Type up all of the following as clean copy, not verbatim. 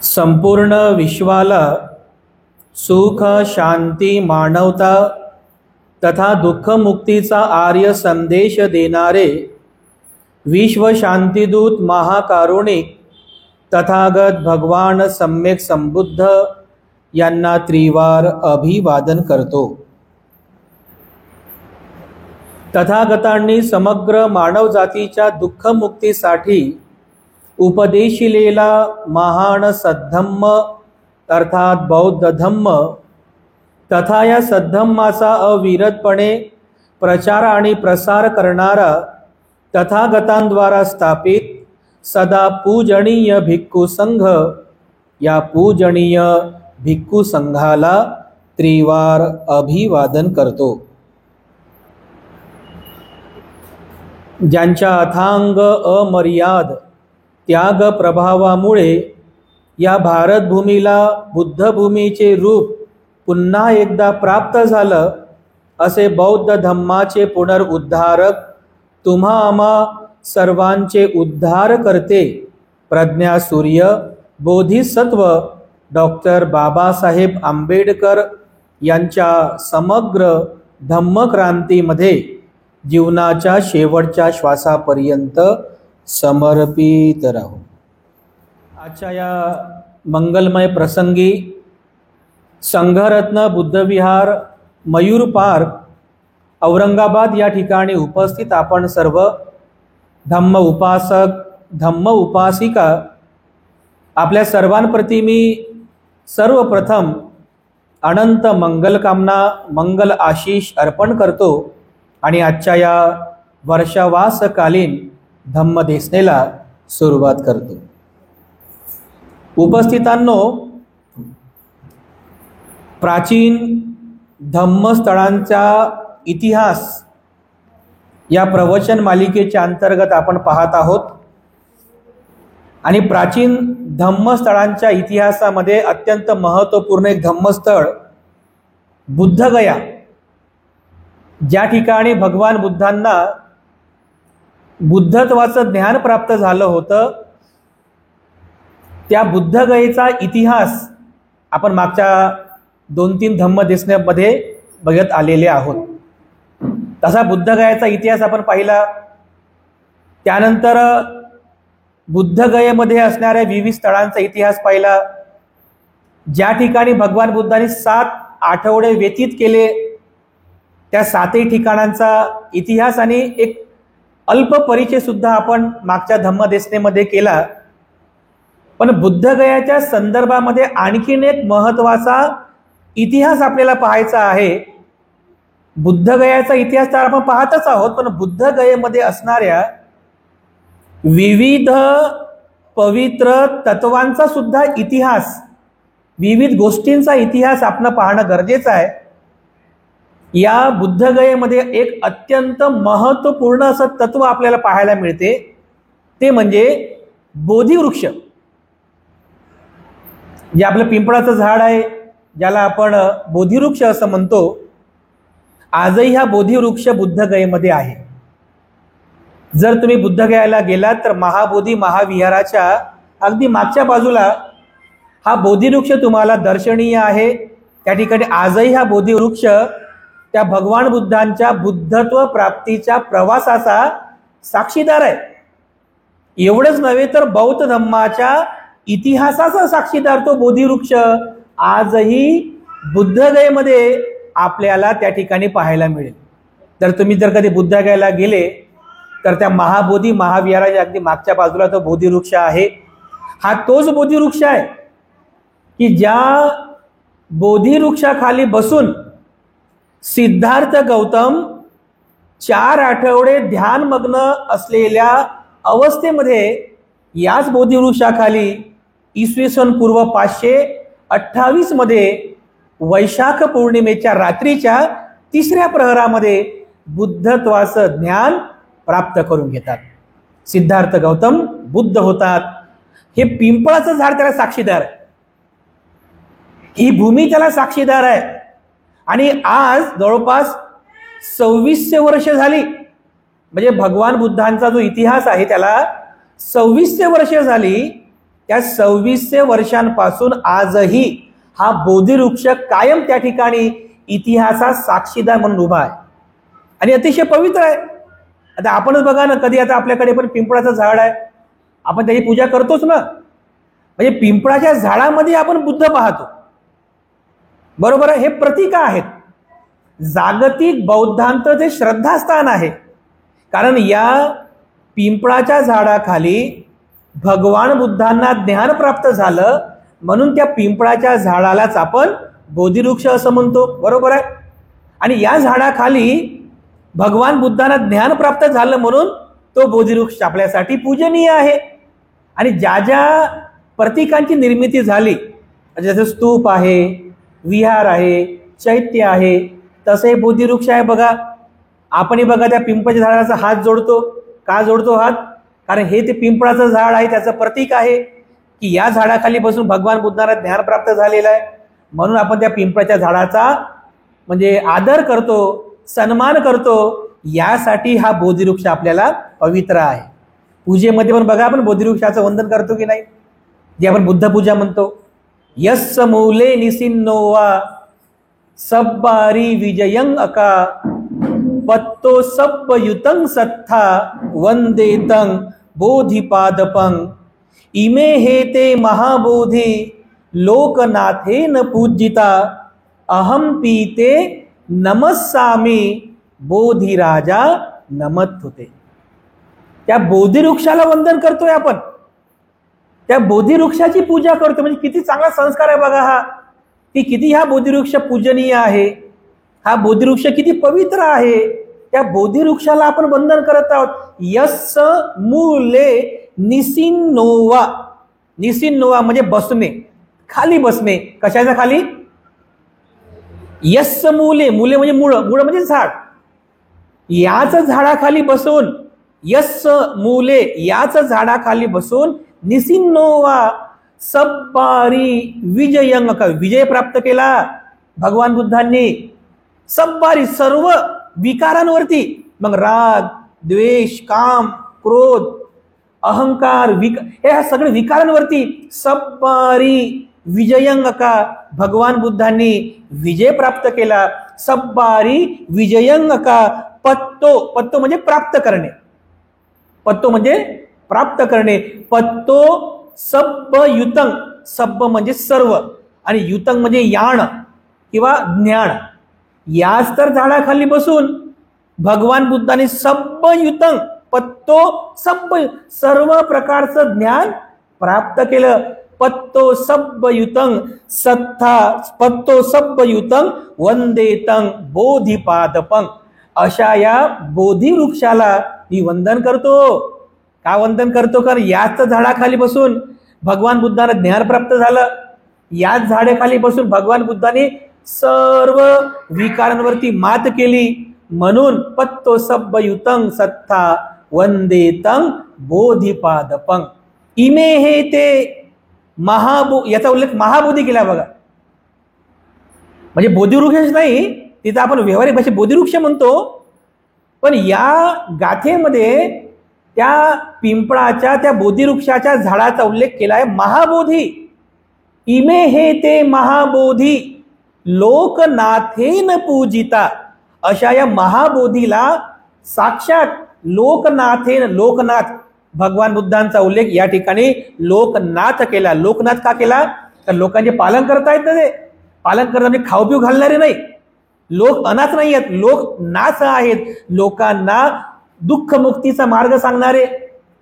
संपूर्ण विश्वाला सुख, शांती, मानवता तथा दुःखमुक्तीचा आर्य संदेश देणारे विश्व शांतिदूत महाकारुणिक तथागत भगवान सम्यक संबुद्ध यांना त्रिवार अभिवादन करतो। तथागतांनी समग्र मानवजातीच्या दुःखमुक्तीसाठी उपदेशिलेला महान सद्धम्म अर्थात बौद्ध धम्म तथा या सद्धम्माचा अविरतपणे प्रचार आणि प्रसार करणारा तथागतांद्वारा स्थापित सदा पूजनीय भिक्खू संघ, या पूजनीय भिक्खू संघाला त्रिवार अभिवादन करतो। ज्यांच्या अथांग अमर्याद त्याग प्रभावामुळे या भारतभूमीला बुद्धभूमीचे रूप पुन्हा एकदा प्राप्त झालं, असे बौद्ध धम्माचे पुनरुद्धारक तुम्हा आम्हा सर्वांचे उद्धार करते प्रज्ञा सूर्य बोधिसत्व डॉक्टर बाबासाहेब आंबेडकर यांच्या समग्र धम्मक्रांतीमध्ये जीवनाच्या शेवटच्या श्वासापर्यंत समर्पित राहू। आजच्या या मंगलमय प्रसंगी संघरत्न बुद्धविहार मयूर पार्क औरंगाबाद या ठिकाणी उपस्थित आपण सर्व धम्म उपासक धम्म उपासिका आपल्या सर्वांप्रती मी सर्वप्रथम अनंत मंगलकामना मंगल आशीष अर्पण करतो आणि आजच्या या वर्षावासकालीन धम्मदेसनेला सुरुवात करतो। उपस्थितांनो, प्राचीन धम्मस्थळांचा इतिहास या प्रवचन मालिकेच्या अंतर्गत आपण पाहत आहोत आणि प्राचीन धम्मस्थळांच्या इतिहासामध्ये अत्यंत महत्त्वपूर्ण एक धम्मस्थळ बुद्धगया, ज्या ठिकाणी भगवान बुद्धांना बुद्धत्वाचं ज्ञान प्राप्त झालं होतं, त्या बुद्धगयेचा इतिहास आपण मागच्या 2-3 धम्मदेसनेमध्ये बघत आलेले आहोत। तसा बुद्धगयाचा इतिहास आपण पाहिला, त्यानंतर बुद्धगयेमध्ये असणाऱ्या विविध स्थळांचा इतिहास पाहिला, ज्या ठिकाणी भगवान बुद्धांनी 7 आठवडे व्यतीत केले त्या 7ही ठिकाणांचा इतिहास आणि एक अल्प परिचय सुद्धा आपण मागच्या धम्मदेसनेमध्ये केला। पण बुद्धगयाच्या संदर्भामध्ये आणखीन एक महत्त्वाचा इतिहास आपल्याला पाहायचा आहे। बुद्धगयाचा इतिहास तर आपण पाहतच आहोत, पण बुद्धगयेमध्ये असणाऱ्या विविध पवित्र तत्वांचा सुद्धा इतिहास, विविध गोष्टींचा इतिहास आपण पाहणं गरजेचं आहे। या बुद्धगयेमध्ये एक अत्यंत महत्त्वपूर्ण असं तत्व आपल्याला पाहायला मिळते, ते म्हणजे बोधिवृक्ष। जे आपलं पिंपळाचं झाड आहे, ज्याला आपण बोधिवृक्ष असं म्हणतो, आजही हा बोधिवृक्ष बुद्धगयेमध्ये आहे। जर तुम्ही बुद्धगयाला गेलात तर महाबोधी महाविहाराच्या अगदी मागच्या बाजूला हा बोधिवृक्ष तुम्हाला दर्शनीय आहे। त्या ठिकाणी आजही हा बोधिवृक्ष त्या भगवान बुद्धांच्या बुद्धत्व प्राप्तीच्या प्रवासाचा साक्षीदार आहे। एवढंच नव्हे तर बौद्ध धम्माच्या इतिहासाचा साक्षीदार तो बोधिवृक्ष आजही बुद्धगयेमध्ये आपल्याला त्या ठिकाणी पाहायला मिळेल। तर तुम्ही जर कधी बुद्धगयाला गेले तर त्या महाबोधी महाविहाराच्या अगदी मागच्या बाजूला तो बोधिवृक्ष आहे। हा तोच बोधिवृक्ष आहे की ज्या बोधिवृक्षाखाली बसून सिद्धार्थ गौतम 4 आठवडे ध्यानमग्न असलेल्या अवस्थेमध्ये याच बोधिवृक्षाखाली इसवी सन पूर्व 528 मध्ये वैशाख पौर्णिमेच्या रात्रीच्या 3ऱ्या प्रहरामध्ये बुद्धत्वाचं ज्ञान प्राप्त करून घेतात। सिद्धार्थ गौतम बुद्ध होतात। हे पिंपळाचं झाड त्याला साक्षीदार आहे, ही भूमी त्याला साक्षीदार आहे। आणि आज जवळपास 2600 वर्ष झाली, म्हणजे भगवान बुद्धांचा जो इतिहास आहे त्याला 2600 वर्षे झाली त्या 2600 वर्षांपासून आजही हा बोधिवृक्ष कायम त्या ठिकाणी इतिहासात साक्षीदार म्हणून उभा आहे आणि अतिशय पवित्र आहे. आता आपणच बघा ना, कधी आता आपल्याकडे पण पिंपळाचं झाड आहे, आपण त्याची पूजा करतोच ना. म्हणजे पिंपळाच्या झाडामध्ये आपण बुद्ध पाहतो, बरोबर आहे. हे प्रतीक आहेत. जागतिक बौद्धांचं जे श्रद्धास्थान आहे, कारण या पिंपळाच्या झाडाखाली भगवान बुद्धांना ज्ञान प्राप्त झालं म्हणून त्या पिंपळाच्या झाडालाच आपण बोधिवृक्ष असं म्हणतो, बरोबर आहे. आणि या झाडाखाली भगवान बुद्धांना ज्ञान प्राप्त झालं म्हणून तो बोधिवृक्ष आपल्यासाठी पूजनीय आहे. आणि ज्या ज्या प्रतीकांची निर्मिती झाली, जसं स्तूप आहे, विहार आहे, चैत्य आहे, तसे बोधिवृक्ष आहे. बघा, आपणही बघा त्या पिंपळाच्या झाडाचा हात जोडतो. का जोडतो हात? कारण हे ते पिंपळाचं झाड आहे, त्याचं प्रतीक आहे की या झाडाखाली बसून भगवान बुद्धांना ज्ञान प्राप्त झालेलं आहे म्हणून आपण त्या पिंपळाच्या झाडाचा म्हणजे आदर करतो, सन्मान करतो. यासाठी हा बोधिवृक्ष आपल्याला पवित्र आहे. पूजेमध्ये पण बघा, आपण बोधिवृक्षाचं वंदन करतो की नाही, जे आपण बुद्ध पूजा म्हणतो. यस्य मूले निसिन्नोवा सब्बारी विजयं अका पत्तो सब्बयुतं सत्था वंदेतं बोधिपादपं इमे हेते महाबोधी लोकनाथेन पूजिता अहम पीते नमस्सामी बोधिराजा नमत होते. त्या बोधिवृक्षाला वंदन करतोय आपण, त्या बोधिवृक्षाची पूजा करतो. म्हणजे किती चांगला संस्कार आहे बघा हा, की किती हा बोधिवृक्ष पूजनीय आहे, हा बोधिवृक्ष किती पवित्र आहे. त्या बोधिवृक्षाला आपण वंदन करत आहोत. यस्य मूले निसिन्नोवा, निसिन्नोवा म्हणजे बसणे, खाली बसणे. कशाच्या खाली? यस्य मूले, मूले म्हणजे मूळ, मूळ म्हणजे झाड. याच झाडाखाली बसून, यस्य मूले याच झाडाखाली बसून निसिन्नोवा सब्बारी विजयं, विजय प्राप्त केला भगवान बुद्धांनी. सब्बारी सर्व विकारांवरती, मग राग, द्वेष, काम, क्रोध, अहंकार, हे सगळे विकारांवरती सब्बारी विजयं का भगवान बुद्धांनी विजय प्राप्त केला. सब्बारी विजयं का पत्तो, पत्तो म्हणजे प्राप्त करणे, पत्तो म्हणजे प्राप्त करणे. पत्तो सब्ब युतं, सब्ब म्हणजे सर्व आणि युतं म्हणजे याण किंवा ज्ञान. याच तर झाडाखाली बसून भगवान बुद्धांनी सब्ब युतं, पत्तो सब्ब, सर्व प्रकारचं ज्ञान प्राप्त केलं. पत्तो सब्ब युतं सत्था, पत्तो सब्ब युतं वंदेतं बोधिपादपं. अशा या बोधिवृक्षाला मी वंदन करतो. का वंदन करतो? कारण याच झाडाखाली बसून भगवान बुद्धांना ज्ञान प्राप्त झालं. याच झाडाखाली बसून भगवान बुद्धांनी सर्व विकारांवरती मात केली म्हणून पत्तो सब्ब युतं सत्था वंदेतं बोधिपादपं. इमे हे ते याचा उल्लेख महाबोधी केला बघा. म्हणजे बोधिवृक्ष नाही, तिथं आपण व्यवहारिक भाषेत बोधिवृक्ष म्हणतो, पण या गाथेमध्ये त्या पिंपळाच्या, त्या बोधिवृक्षाच्या झाडाचा उल्लेख केला आहे महाबोधी. इमे हे ते महाबोधी लोकनाथेन पूजिता. अशा या महाबोधीला साक्षात लोकनाथेन, लोकनाथ भगवान बुद्धांचा उल्लेख या ठिकाणी लोकनाथ केला. लोकनाथ का केला? तर लोकांचे पालन करता येत ते, पालन करता म्हणजे खाऊ पिऊ घालणारे नाही. लोक अनाथ नाही आहेत, लोक नाथ आहेत. लोकांना दुःख मुक्तीचा मार्ग सांगणारे,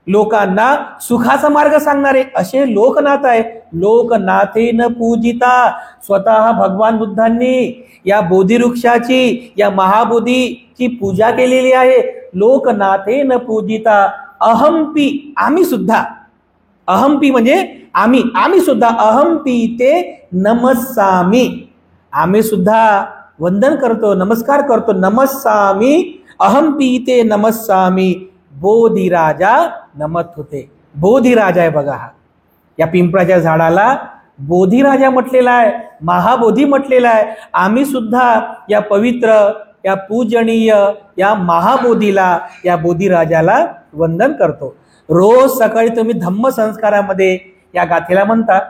लोकांना सुखाचा मार्ग सांगणारे असे लोकनाथ आहे. लोकनाथेन पूजिता. स्वतः भगवान बुद्धांनी या बोधिवृक्षाची, या महाबोधीची पूजा केलेली आहे. लोकनाथेन पूजिता. अहंपी, आम्ही सुद्धा, अहंपी म्हणजे आम्ही, आम्ही सुद्धा अहंपी ते नमस्सामी, आम्ही सुद्धा वंदन करतो, नमस्कार करतो. नमस्सामी अहंपी ते नमस्सामी बोधिराजा नमत होते. बोधिराजा आहे बघा हा, या पिंपळाच्या झाडाला बोधिराजा म्हटलेला आहे, महाबोधी म्हटलेला आहे. आम्ही सुद्धा या पवित्र, या पूजनीय, या महाबोधीला, या बोधिराजाला वंदन करतो. रोज सकाळी तुम्ही धम्म संस्कारामध्ये या गाथेला म्हणतात.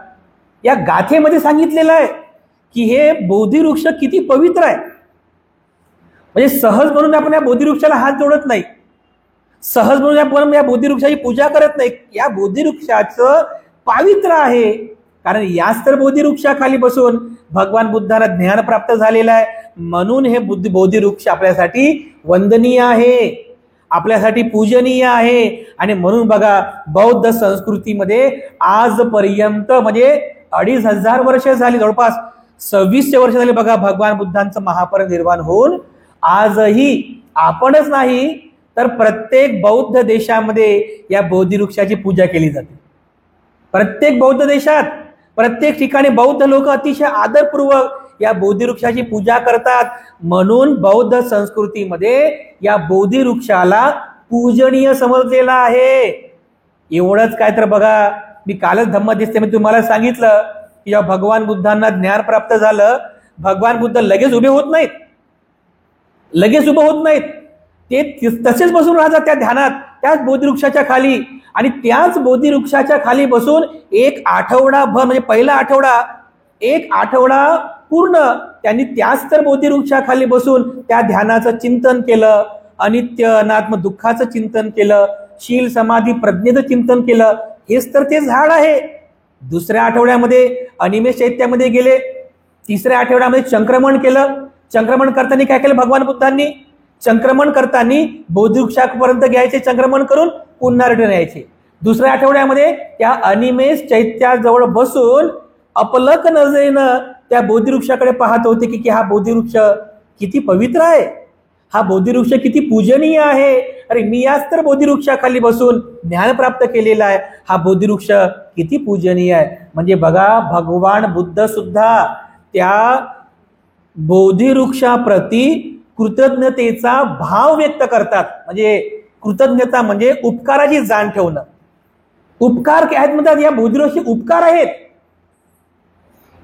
या गाथेमध्ये सांगितलेलं आहे की हे बोधिवृक्ष किती पवित्र आहे. म्हणजे सहज म्हणून आपण या बोधिवृक्षाला हात जोडत नाही, सहज म्हणून आपण या बोधिवृक्षाची पूजा करत नाही. या बोधिवृक्षाचं पावित्र्य आहे, कारण याच तर बोधिवृक्षाखाली बसून भगवान बुद्धांना ज्ञान प्राप्त झालेलं आहे. म्हणून हे बोधिवृक्ष आपल्यासाठी वंदनीय आहे, आपल्यासाठी पूजनीय आहे. आणि म्हणून बघा, बौद्ध संस्कृतीमध्ये आजपर्यंत म्हणजे 2500 वर्ष झाली, जवळपास 2600 वर्ष झाली बघा भगवान बुद्धांचं महापरिनिर्वाण होऊन. आजही आपणच नाही तर प्रत्येक बौद्ध देशामध्ये या बोधिवृक्षाची पूजा केली जाते. प्रत्येक बौद्ध देशात, प्रत्येक ठिकाणी बौद्ध लोक अतिशय आदरपूर्वक या बोधिवृक्षाची पूजा करतात. म्हणून बौद्ध संस्कृतीमध्ये या बोधिवृक्षाला पूजनीय समजलेला आहे. एवढंच काय तर बघा, मी कालच धम्मदेसमध्ये तुम्हाला सांगितलं की जेव्हा भगवान बुद्धांना ज्ञान प्राप्त झालं, भगवान बुद्ध लगेच उभे होत नाहीत, लगेच उभे होत नाहीत. ते तसेच बसून राहतात त्या ध्यानात, त्याच बोधिवृक्षाच्या खाली. आणि त्याच बोधिवृक्षाच्या खाली बसून एक आठवडाभर, म्हणजे पहिला आठवडा, एक आठवडा पूर्ण त्यांनी त्याच तर बोधिवृक्षाखाली बसून त्या ध्यानाचं चिंतन केलं, अनित्य अनात्म दुःखाचं चिंतन केलं, शील समाधी प्रज्ञेचं चिंतन केलं. हेच तर ते झाड आहे. दुसऱ्या आठवड्यामध्ये अनिमेष चैत्यामध्ये गेले, तिसऱ्या आठवड्यामध्ये संक्रमण केलं. संक्रमण करताना काय केलं भगवान बुद्धांनी? संक्रमण करताना बोधिवृक्षापर्यंत घ्यायचे, संक्रमण करून पुन्हा रिटर्न यायचे. दुसऱ्या आठवड्यामध्ये त्या अनिमेष चैत्याजवळ बसून अपलक नजरेनं त्या बोधिवृक्षाकडे पाहत होते की हा बोधिवृक्ष किती पवित्र आहे, हा बोधिवृक्ष किती पूजनीय आहे. अरे मी याच तर बोधिवृक्षाखाली बसून ज्ञान प्राप्त केलेला आहे, हा बोधिवृक्ष किती पूजनीय आहे. म्हणजे बघा, भगवान बुद्ध सुद्धा त्या बोधिवृक्षाप्रती कृतज्ञतेचा भाव व्यक्त करतात. म्हणजे कृतज्ञता म्हणजे उपकाराची जाण ठेवणं. उपकार काय आहेत म्हणतात? या बोधिवृक्षाचे उपकार आहेत,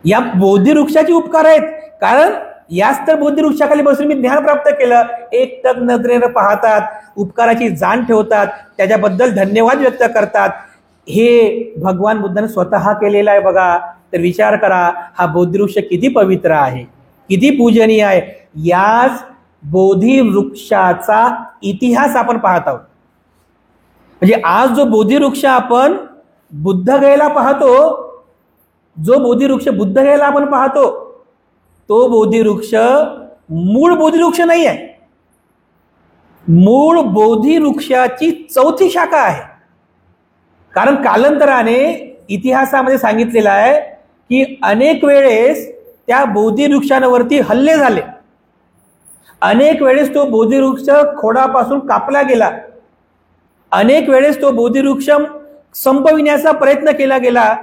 या बोधिवृक्षाचे उपकार आहेत. कारण याच तर बोधिवृक्षाखाली बसून मी ज्ञान प्राप्त केलं. एकटक नजरेनं पाहतात, उपकाराची जाण ठेवतात, त्याच्याबद्दल धन्यवाद व्यक्त करतात. हे भगवान बुद्धाने स्वतः केलेलं आहे बघा. तर विचार करा, हा बोधिवृक्ष किती पवित्र आहे, किती पूजनीय आहे. याच बोधिवृक्षाचा इतिहास आपण पाहत आहोत. म्हणजे आज जो बोधिवृक्ष आपण बुद्धगयेला पाहतो, जो बोधिवृक्ष बुद्धगयेला आपण पाहतो, तो बोधिवृक्ष मूळ बोधिवृक्ष नाही आहे. मूळ बोधिवृक्षाची 4थी शाखा आहे. कारण कालांतराने इतिहासामध्ये सांगितलेलं आहे की अनेक वेळेस त्या बोधिवृक्षांवरती हल्ले झाले, अनेक वेळेस तो बोधिवृक्ष खोडापासून कापला गेला, अनेक वेळेस तो बोधिवृक्ष संपविण्याचा प्रयत्न केला गेला.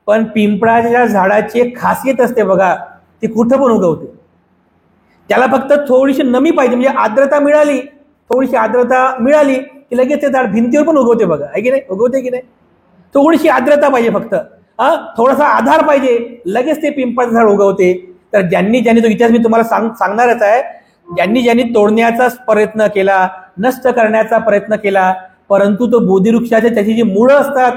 पण पिंपळाच्या झाडाची एक खासियत असते बघा, ती कुठं पण उगवते. त्याला फक्त थोडीशी नमी पाहिजे, म्हणजे आर्द्रता मिळाली, थोडीशी आर्द्रता मिळाली की लगेच ते झाड भिंतीवर पण उगवते बघा, आहे की नाही? उगवते की नाही? थोडीशी आर्द्रता पाहिजे फक्त, थोडासा आधार पाहिजे, लगेच ते पिंपळाचं झाड उगवते. तर ज्यांनी तो इतिहास मी तुम्हाला सांगणारच आहे, ज्यांनी तोडण्याचा प्रयत्न केला, नष्ट करण्याचा प्रयत्न केला, परंतु तो बोधिवृक्षाच्या त्याची जी मुळं असतात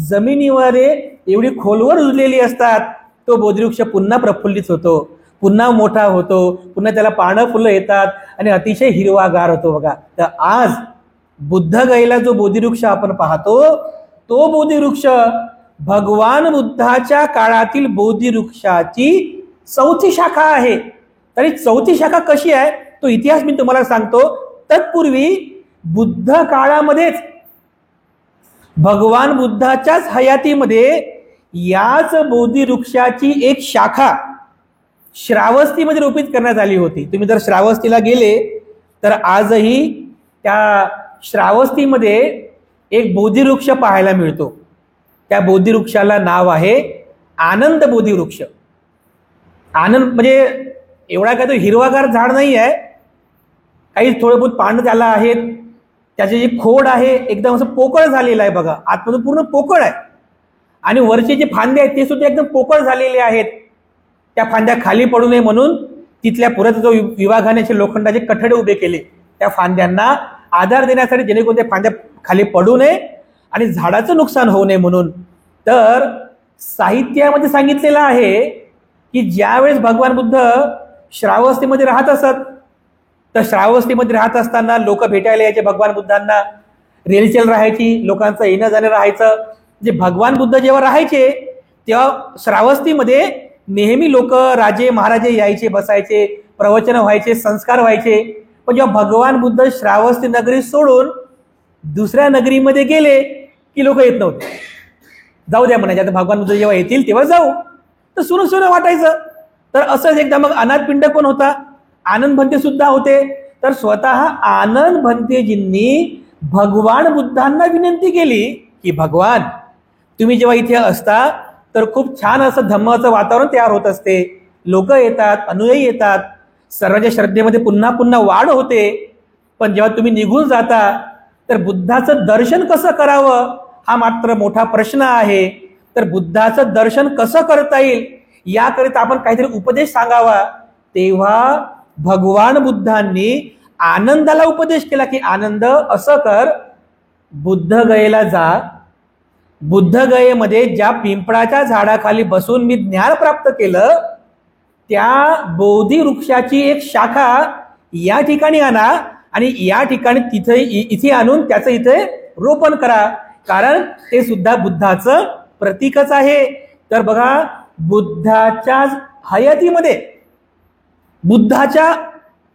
जमिनीवर एवढी खोलवर रुजलेली असतात, तो बोधिवृक्ष पुन्हा प्रफुल्लित होतो, पुन्हा मोठा होतो, पुन्हा त्याला पानं फुलं येतात आणि अतिशय हिरवागार होतो बघा. तर आज बुद्धगयेला जो बोधिवृक्ष आपण पाहतो, तो बोधिवृक्ष भगवान बुद्धाच्या काळातील बोधिवृक्षाची 4थी शाखा आहे. तरी 4थी शाखा कशी आहे तो इतिहास मी तुम्हाला सांगतो. तत्पूर्वी बुद्ध काळामध्येच भगवान बुद्धाच्याच हयातीमध्ये याच बोधिवृक्षाची एक शाखा श्रावस्तीमध्ये रोपित करण्यात आली होती. तुम्ही जर श्रावस्तीला गेले तर आजही त्या श्रावस्तीमध्ये एक बोधिवृक्ष पाहायला मिळतो. त्या बोधिवृक्षाला नाव आहे आनंद बोधिवृक्ष. आनंद म्हणजे एवढा काय तो हिरवागार झाड नाही आहे, काही थोडं बहुत पानं त्याला आहेत, त्याचे जे खोड आहे एकदम असं पोकळ झालेलं आहे बघा, आतमधून पूर्ण पोकळ आहे. आणि वरचे जे फांदे आहेत ते सुद्धा एकदम पोकळ झालेले आहेत. त्या फांद्या खाली पडू नये म्हणून तिथल्या पुरातत्व विभागाने लोखंडाचे कठडे उभे केले त्या फांद्यांना आधार देण्यासाठी, जेणेकरून त्या फांद्या खाली पडू नये आणि झाडाचं नुकसान होऊ नये म्हणून. तर साहित्यामध्ये सांगितलेलं आहे की ज्यावेळेस भगवान बुद्ध श्रावस्तीमध्ये राहत असत, तर श्रावस्तीमध्ये राहत असताना लोक भेटायला यायचे भगवान बुद्धांना, रेलचेल राहायची, लोकांचं येणं जाणं राहायचं. जे भगवान बुद्ध जेव्हा राहायचे तेव्हा श्रावस्तीमध्ये नेहमी लोक, राजे महाराजे यायचे, बसायचे, प्रवचन व्हायचे, संस्कार व्हायचे. पण जेव्हा भगवान बुद्ध श्रावस्ती नगरी सोडून दुसऱ्या नगरीमध्ये गेले की लोक येत नव्हते. जाऊ द्या म्हणायचे, आता भगवान बुद्ध जेव्हा येतील तेव्हा जाऊ. तर सुनं सुनं वाटायचं. तर असंच एकदा मग अनाथपिंड कोण होता? आनंद भंते सुद्धा होते. तर स्वतः आनंद भंतेजींनी भगवान बुद्धांना विनंती केली की भगवान, तुम्ही जेव्हा इथे असता तर खूप छान असं धम्माचं वातावरण तयार होत असते, लोक येतात, अनुयायी येतात, सर्वांच्या श्रद्धेमध्ये पुन्हा पुन्हा वाढ होते. पण जेव्हा तुम्ही निघून जाता तर बुद्धाचं दर्शन कसं करावं हा मात्र मोठा प्रश्न आहे. तर बुद्धाचं दर्शन कसं करता येईल याकरिता आपण काहीतरी उपदेश सांगावा. तेव्हा भगवान बुद्धांनी आनंदाला उपदेश केला की आनंद असं कर, बुद्धगयेला जा, बुद्धगयेमध्ये ज्या पिंपळाच्या झाडाखाली बसून मी ज्ञान प्राप्त केलं त्या बोधी वृक्षाची एक शाखा या ठिकाणी आणा आणि या ठिकाणी इथे आणून त्याचं इथे रोपण करा, कारण ते सुद्धा बुद्धाचं प्रतीकच आहे. तर बघा, बुद्धाच्या हयातीमध्ये, बुद्धाच्या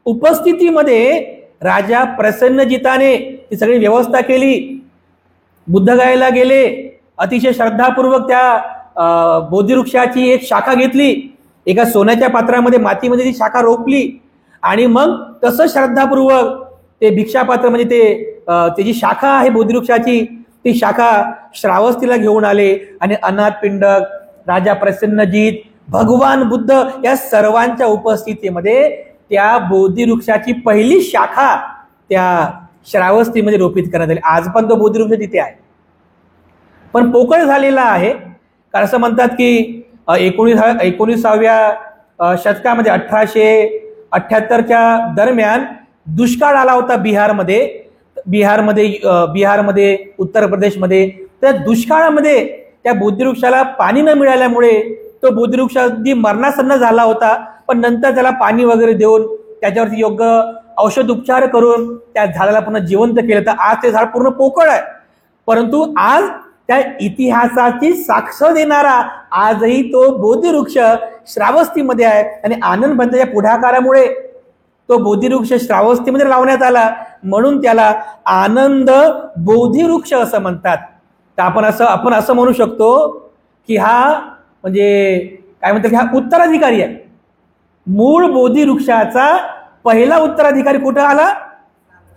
उपस्थितीमध्ये राजा प्रसन्नजिताने ती सगळी व्यवस्था केली. बुद्धगयेला गेले, अतिशय श्रद्धापूर्वक त्या बोधिवृक्षाची एक शाखा घेतली, एका सोन्याच्या पात्रामध्ये मातीमध्ये ती शाखा रोपली आणि मग तसं श्रद्धापूर्वक ते भिक्षापात्र म्हणजे त्याची शाखा आहे बोधिवृक्षाची, ती शाखा श्रावस्तीला घेऊन आले आणि अनाथपिंडक, राजा प्रसन्नजित, भगवान बुद्ध या सर्वांच्या उपस्थितीमध्ये त्या बोधिवृक्षाची पहिली शाखा त्या श्रावस्तीमध्ये रोपित करण्यात आली. आज पण तो बोधिवृक्ष तिथे आहे, पण पोकळ झालेला आहे. कारण असं म्हणतात की 19व्या शतकामध्ये 1878च्या दरम्यान दुष्काळ आला होता बिहारमध्ये, उत्तर प्रदेशमध्ये. त्या दुष्काळामध्ये त्या बोधिवृक्षाला पाणी न मिळाल्यामुळे तो बोधिवृक्ष अगदी मरणासन्न झाला होता. पण नंतर त्याला पाणी वगैरे देऊन त्याच्यावरती योग्य औषध उपचार करून त्या झाडाला पुन्हा जिवंत केलं. तर आज ते झाड पूर्ण पोकळ आहे, परंतु आज त्या इतिहासाची साक्ष देणारा आजही तो बोधिवृक्ष श्रावस्तीमध्ये आहे. आणि आनंद भंतेच्या पुढाकारामुळे तो बोधिवृक्ष श्रावस्तीमध्ये लावण्यात आला, म्हणून त्याला आनंद बोधिवृक्ष असं म्हणतात. तर आपण असं म्हणू शकतो की हा म्हणजे काय म्हणतात, हा उत्तराधिकारी आहे. मूळ बोधिवृक्षाचा पहिला उत्तराधिकारी कुठं आला?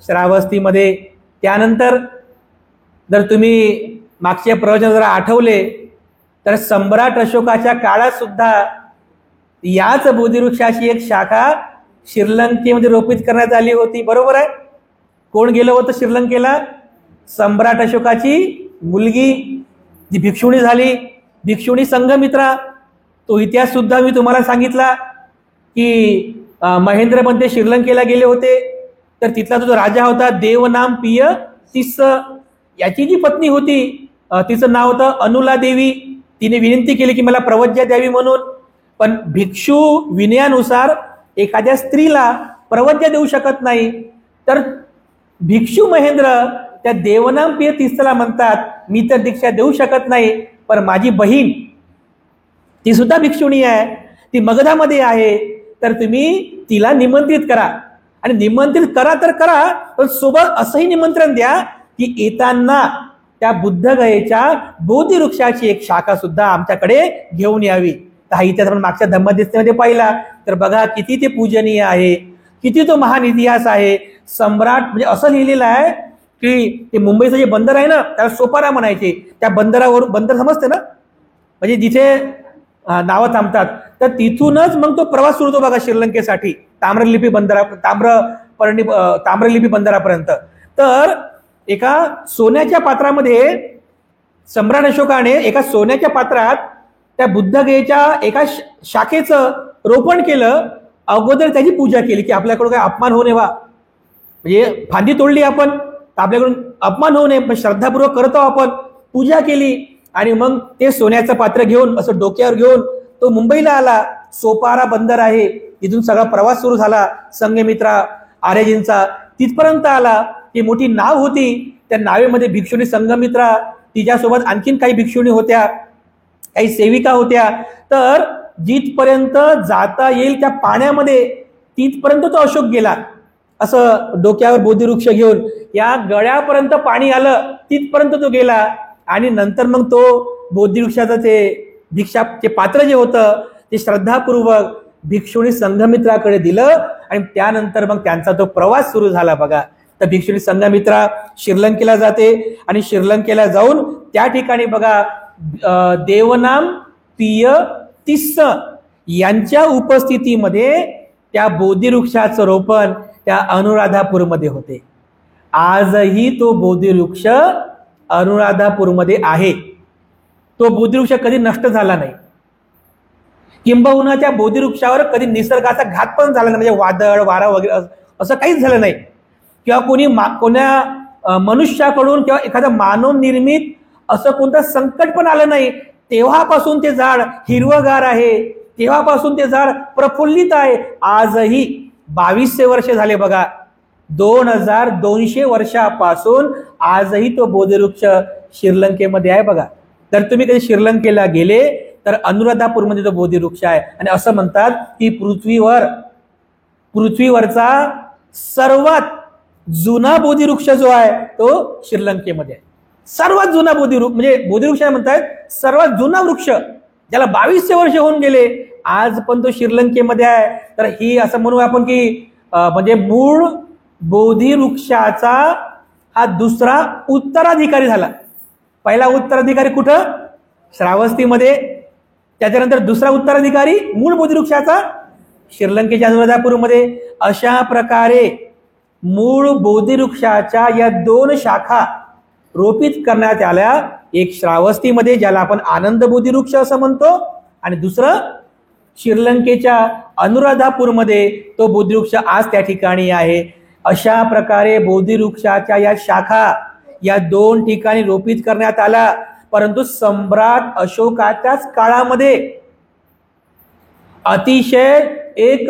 श्रावस्तीमध्ये. त्यानंतर जर तुम्ही मागचे प्रवचन जर आठवले तर सम्राट अशोकाच्या काळात सुद्धा याच बोधिवृक्षाची एक शाखा श्रीलंकेमध्ये रोपित करण्यात आली होती. बरोबर आहे? कोण गेलं होतं श्रीलंकेला? सम्राट अशोकाची मुलगी जी भिक्षुणी झाली, भिक्षुणी संघमित्रा. तो इतिहास सुद्धा मी तुम्हाला सांगितला की महेंद्र पंत श्रीलंकेला गेले होते, तर तिथला जो राजा होता देवनाम पिय तिस्स, याची जी पत्नी होती तिचं नाव होतं अनुला देवी. तिने विनंती केली की मला प्रवज्या द्यावी म्हणून, पण भिक्षू विनयानुसार एखाद्या स्त्रीला प्रवज्या देऊ शकत नाही. तर भिक्षू महेंद्र त्या देवनाम पिय तिस्सला म्हणतात, मी तर दीक्षा देऊ शकत नाही, पण माझी बहीण ती सुद्धा भिक्षुणी आहे, ती मगधामध्ये आहे, तर तुम्ही तिला निमंत्रित करा. आणि निमंत्रित करा तर करा, पण सोबत असंही निमंत्रण द्या की येताना त्या बुद्धगयेच्या बोधिवृक्षाची एक शाखा सुद्धा आमच्याकडे घेऊन यावी. तर हा इतिहास आपण मागच्या धम्मदेशमध्ये पाहिला तर बघा किती ते पूजनीय आहे, किती तो महान इतिहास आहे. सम्राट म्हणजे असं लिहिलेलं आहे की ते मुंबईचं जे बंदर आहे ना त्याला सोपारा म्हणायचे. त्या बंदरावर, बंदर समजते ना, म्हणजे जिथे नावं थांबतात, तर तिथूनच मग तो प्रवास सुरू होतो बघा श्रीलंकेसाठी, ताम्रलिपी बंदरापर्यंत. तर एका सोन्याच्या पात्रामध्ये सम्राट अशोकाने एका सोन्याच्या पात्रात त्या बुद्धगयेच्या एका शाखेचं रोपण केलं. अगोदर त्याची पूजा केली की आपल्याकडून काही अपमान होऊ नये, म्हणजे फांदी तोडली आपण, आपल्याकडून अपमान होऊ नये, पण श्रद्धापूर्वक करतो आपण. पूजा केली आणि मग ते सोन्याचं पात्र घेऊन असं डोक्यावर घेऊन तो मुंबईला आला. सोपारा बंदर आहे तिथून सगळा प्रवास सुरू झाला संघमित्रा आर्यजींचा. तिथपर्यंत आला. ती मोठी नाव होती. त्या नावेमध्ये भिक्षुणी संघमित्रा, तिच्यासोबत आणखीन काही भिक्षुणी होत्या, काही सेविका होत्या. तर जिथपर्यंत जाता येईल त्या पाण्यामध्ये तिथपर्यंत तो अशोक गेला. असं डोक्यावर बोधिवृक्ष घेऊन या गळ्यापर्यंत पाणी आलं, तिथपर्यंत तो गेला. आणि नंतर मग तो बोधिवृक्षाचं ते भिक्षा ते पात्र जे होतं ते श्रद्धापूर्वक भिक्षुणी संघमित्राकडे दिलं. आणि त्यानंतर मग त्यांचा तो प्रवास सुरू झाला बघा. तर भिक्षुणी संघमित्रा श्रीलंकेला जाते आणि श्रीलंकेला जाऊन त्या ठिकाणी बघा देवनाम पिय तिस्स यांच्या उपस्थितीमध्ये त्या बोधिवृक्षाचं रोपण त्या अनुराधापूरमध्ये होते. आजही तो बोधिवृक्ष अनुराधापूरमध्ये आहे. तो बोधिवृक्ष कधी नष्ट झाला नाही. किंबहुना त्या बोधिवृक्षावर कधी निसर्गाचा घात पण झाला नाही. म्हणजे वादळ वारा वगैरे असं काहीच झालं नाही. किंवा कोण्या मनुष्याकडून किंवा एखादा मानव निर्मित असं कोणतं संकट पण आलं नाही. तेव्हापासून ते झाड हिरवगार आहे. तेव्हापासून ते झाड प्रफुल्लित आहे. आजही 2200 वर्ष झाले बघा. 2200 वर्षापासून आजही तो बोधिवृक्ष श्रीलंकेमध्ये आहे बघा. तर तुम्ही कधी श्रीलंकेला गेले तर अनुराधापूरमध्ये तो बोधिवृक्ष आहे. आणि असं म्हणतात की पृथ्वीवरचा सर्वात जुना बोधिवृक्ष जो आहे तो श्रीलंकेमध्ये आहे. सर्वात जुना बोधिवृक्ष म्हणजे बोधिवृक्ष म्हणतात सर्वात जुना वृक्ष ज्याला 2200 वर्ष होऊन गेले, आज पण तो श्रीलंकेमध्ये आहे. तर ही असं म्हणू आपण की म्हणजे मूळ बोधिवृक्षाचा हा दुसरा उत्तराधिकारी झाला. पहिला उत्तराधिकारी कुठं? श्रावस्तीमध्ये. त्याच्यानंतर दुसरा उत्तराधिकारी मूळ बोधिवृक्षाचा श्रीलंकेच्या अनुराधापूरमध्ये. अशा प्रकारे मूळ बोधिवृक्षाच्या या 2 शाखा रोपित करण्यात आल्या. एक श्रावस्तीमध्ये ज्याला आपण आनंद बोधिवृक्ष असं म्हणतो आणि दुसरं श्रीलंकेच्या अनुराधापूरमध्ये तो बोधिवृक्ष आज त्या ठिकाणी आहे. अशा प्रकारे बोधिवृक्षाच्या या शाखा या 2 ठिकाणी रोपित करण्यात आल्या. परंतु सम्राट अशोकाच्याच काळामध्ये अतिशय एक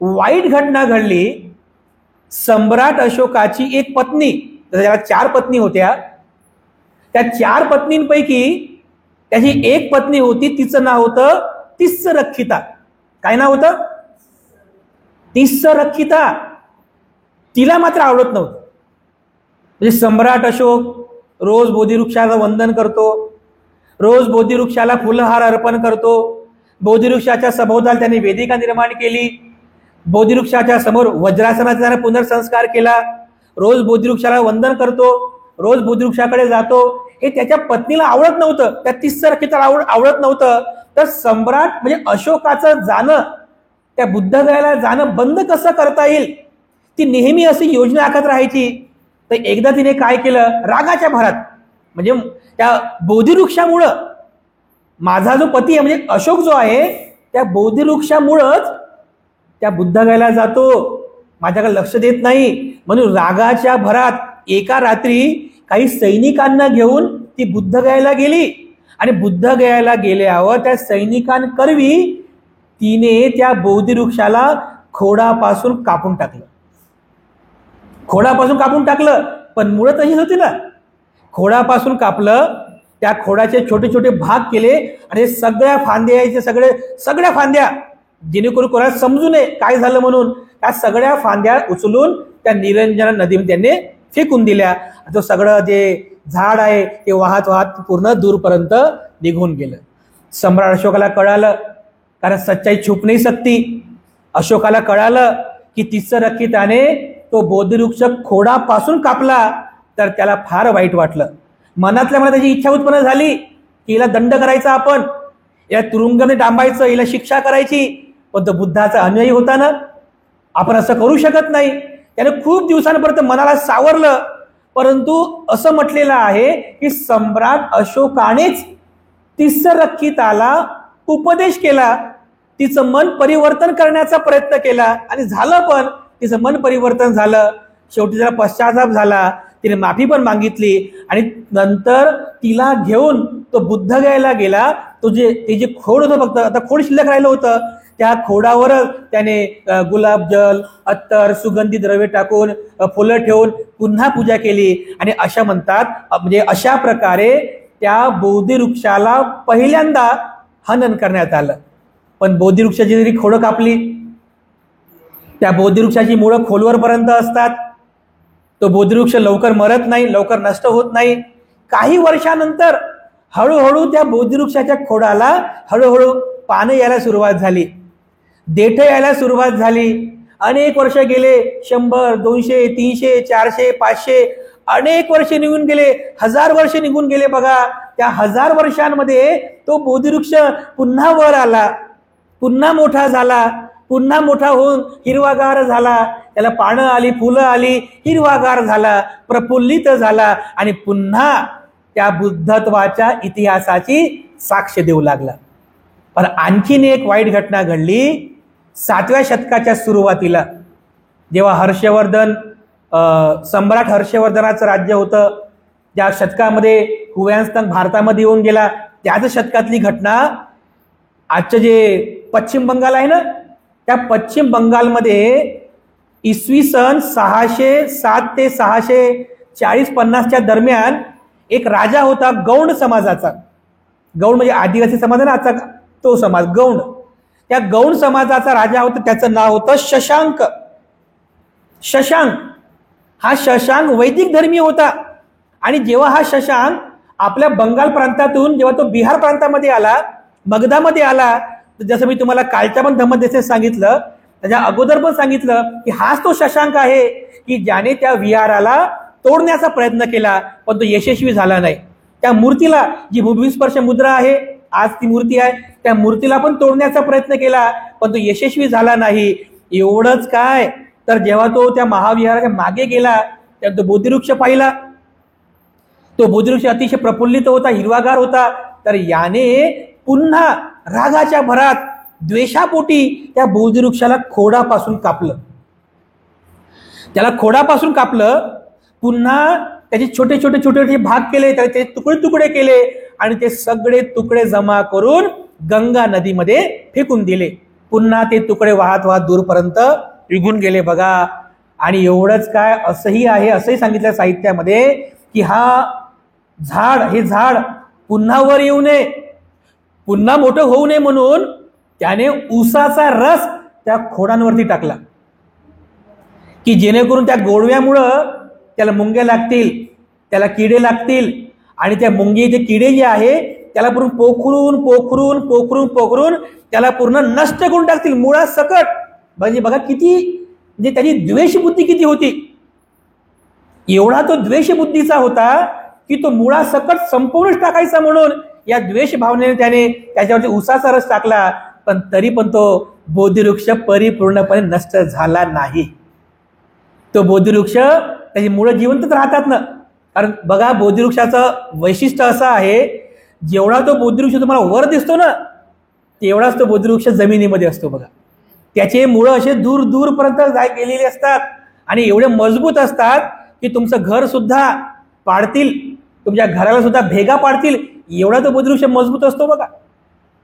वाईट घटना घडली. सम्राट अशोकाची एक पत्नी, त्याला 4 पत्नी होत्या, त्या 4 पत्नींपैकी त्याची एक पत्नी होती, तिचं नाव होतं तिस्सरक्षिता. काय नाव होतं? तिस्सरक्षिता. तिला मात्र आवडत नव्हतं. म्हणजे सम्राट अशोक रोज बोधिवृक्षाला वंदन करतो, रोज बोधिवृक्षाला फुलहार अर्पण करतो. बोधिवृक्षाच्या सभोवताल त्यांनी वेदिका निर्माण केली. बोधिवृक्षाच्या समोर वज्रासनाचा त्याने पुनर्संस्कार केला. रोज बोधिवृक्षाला वंदन करतो, रोज बोधिवृक्षाकडे जातो. हे त्याच्या पत्नीला आवडत नव्हतं, त्या तिस्सरक्षिताला आवडत नव्हतं. तर सम्राट म्हणजे अशोकाचं जाणं, त्या बुद्धगयाला जाणं बंद कसं करता येईल, ती नेहमी अशी योजना आखत राहायची. तर एकदा तिने काय केलं, रागाच्या भरात, म्हणजे त्या बोधिवृक्षामुळं माझा जो पती आहे म्हणजे अशोक जो आहे त्या बोधिवृक्षामुळंच त्या बुद्धगयाला जातो, माझ्याकडे लक्ष देत नाही. म्हणून रागाच्या भरात एका रात्री काही सैनिकांना घेऊन ती बुद्धगयाला गेली. आणि बुद्धगयाला गेल्यावर त्या सैनिकांकरवी तिने त्या बोधिवृक्षाला खोडापासून कापून टाकलं. खोडापासून कापून टाकलं, पण मुळं तशीच होती ना. खोडापासून कापलं, त्या खोडाचे छोटे छोटे भाग केले आणि सगळ्या फांद्याचे सगळ्या फांद्या, जेणेकरून कोणाला समजू नये काय झालं म्हणून, त्या सगळ्या फांद्या उचलून त्या निरंजना नदीमध्ये त्यांनी फेकून दिल्या. तो सगळं जे झाड आहे ते वाहत वाहत पूर्ण दूरपर्यंत निघून गेलं. सम्राट अशोकाला कळालं, कारण सच्चाई छुप नाही सकती. अशोकाला कळालं की तिस्सरक्षिताने तो बोधिवृक्ष खोडापासून कापला. तर त्याला फार वाईट वाटलं. मनातल्या मनात त्याची इच्छा उत्पन्न झाली की हिला दंड करायचा, आपण या तुरुंगाने डांबायचं, हिला शिक्षा करायची. पण तो बुद्धाचा अनुयायी होता ना, आपण असं करू शकत नाही. त्याने खूप दिवसांपर्यंत मनाला सावरलं. परंतु असं म्हटलेलं आहे की सम्राट अशोकानेच तिस्सरक्षिताला उपदेश केला, तिचं मन परिवर्तन करण्याचा प्रयत्न केला आणि झालं पण. तिचं मन परिवर्तन झालं. शेवटी त्याला पश्चाताप झाला. तिने माफी पण मागितली आणि नंतर तिला घेऊन तो बुद्धगयेला गेला. ते जे खोड होतं, फक्त आता खोड शिल्लक राहिलं होतं, त्या खोडावर त्याने गुलाबजल, अत्तर, सुगंधी द्रव्य टाकून, फुलं ठेवून पुन्हा पूजा केली. आणि अशा म्हणतात, म्हणजे अशा प्रकारे त्या बोधिवृक्षाला पहिल्यांदा हनन करण्यात आलं. पण बोधिवृक्षाची जरी खोडं कापली, त्या बोधिवृक्षाची मुळं खोलवरपर्यंत असतात. तो बोधिवृक्ष लवकर मरत नाही, लवकर नष्ट होत नाही. काही वर्षानंतर हळूहळू त्या बोधिवृक्षाच्या खोडाला हळूहळू पानं यायला सुरुवात झाली, देठं यायला सुरुवात झाली. अनेक वर्ष गेले, 100, 200, 300, 400, 500 अनेक वर्ष निघून गेले, 1000 वर्ष निघून गेले. बघा, त्या 1000 वर्षांमध्ये तो बोधिवृक्ष पुन्हा वर आला, पुन्हा मोठा झाला, पुन्हा मोठा होऊन हिरवागार झाला. त्याला पानं आली, फुलं आली, हिरवागार झाला, प्रफुल्लित झाला आणि पुन्हा त्या बुद्धत्वाच्या इतिहासाची साक्ष देऊ लागला. पण आणखीन एक वाईट घटना घडली 7व्या शतकाच्या सुरुवातीला, जेव्हा हर्षवर्धन, सम्राट हर्षवर्धनाचं राज्य होतं. ज्या शतकामध्ये हुयान्त्सांग भारतामध्ये येऊन गेला, त्याच शतकातली घटना. आजचं जे पश्चिम बंगाल आहे ना, त्या पश्चिम बंगालमध्ये इसवी सन 607 ते 640-50च्या दरम्यान एक राजा होता गौंड समाजाचा. गौंड म्हणजे आदिवासी समाज ना, आजचा तो समाज गौंड. त्या गौंड समाजाचा राजा होता, त्याचं नाव होतं शशांक. शशांक हा शशांक वैदिक धर्मी होता. आणि जेव्हा हा शशांक आपल्या बंगाल प्रांतातून जेव्हा तो बिहार प्रांतामध्ये आला, मगधामध्ये आला, जसं मी तुम्हाला कालच्या पण धम्मदेशेत सांगितलं, त्याच्या अगोदर पण सांगितलं की हाच तो शशांक आहे की ज्याने त्या विहाराला तोडण्याचा प्रयत्न केला, पण तो यशस्वी झाला नाही. त्या मूर्तीला, जी भूमिस्पर्श मुद्रा आहे, आज ती मूर्ती आहे, त्या मूर्तीला पण तोडण्याचा प्रयत्न केला, पण तो यशस्वी झाला नाही. एवढंच काय, तर जेव्हा तो त्या महाविहाराच्या मागे गेला, तेव्हा तो बोधिवृक्ष पाहिला. तो बोधिवृक्ष अतिशय प्रफुल्लित होता, हिरवागार होता. तर याने पुन्हा रागाच्या भरात, द्वेषापोटी त्या बोधिवृक्षाला खोडापासून कापलं. त्याला खोडापासून कापलं, पुन्हा त्याचे छोटे छोटे छोटे छोटे भाग केले, त्याचे तुकडे तुकडे केले आणि ते सगळे तुकडे जमा करून गंगा नदीमध्ये फेकून दिले. पुन्हा ते तुकडे वाहत वाहत दूरपर्यंत निघून गेले. बघा, आणि एवढंच काय, असंही आहे, असंही सांगितलं साहित्यामध्ये की हे झाड पुन्हा वर येऊ नये, पुन्हा मोठं होऊ नये म्हणून त्याने ऊसाचा रस त्या खोडांवरती टाकला, की जेणेकरून त्या गोडव्यामुळं त्याला मुंग्या लागतील, त्याला किडे लागतील. आणि त्या मुंगीचे किडे जे आहे त्याला पूर्ण पोखरून पोखरून पोखरून पोखरून त्याला पूर्ण नष्ट करून टाकतील मुळासकट. म्हणजे बघा किती, म्हणजे त्याची द्वेषबुद्धी किती होती. एवढा तो द्वेषबुद्धीचा होता की तो मुळासकट संपूर्णच टाकायचा म्हणून या द्वेष भावनेने त्याने त्याच्यावरती ऊसाचा रस टाकला. पण तरी पण तो बोधिवृक्ष परिपूर्णपणे नष्ट झाला नाही. तो बोधिवृक्ष, त्याची मुळं जिवंतच राहतात ना. कारण बघा, बोधिवृक्षाचं वैशिष्ट्य असं आहे, जेवढा तो बोधिवृक्ष तुम्हाला वर दिसतो ना, तेवढाच तो बोधिवृक्ष जमिनीमध्ये असतो. बघा, त्याचे मुळं असे दूर दूरपर्यंत गेलेले असतात आणि एवढे मजबूत असतात की तुमचं घर सुद्धा पाडतील, तुमच्या घराला सुद्धा भेगा पाडतील, एवढा तो बोधिवृक्ष मजबूत असतो. बघा,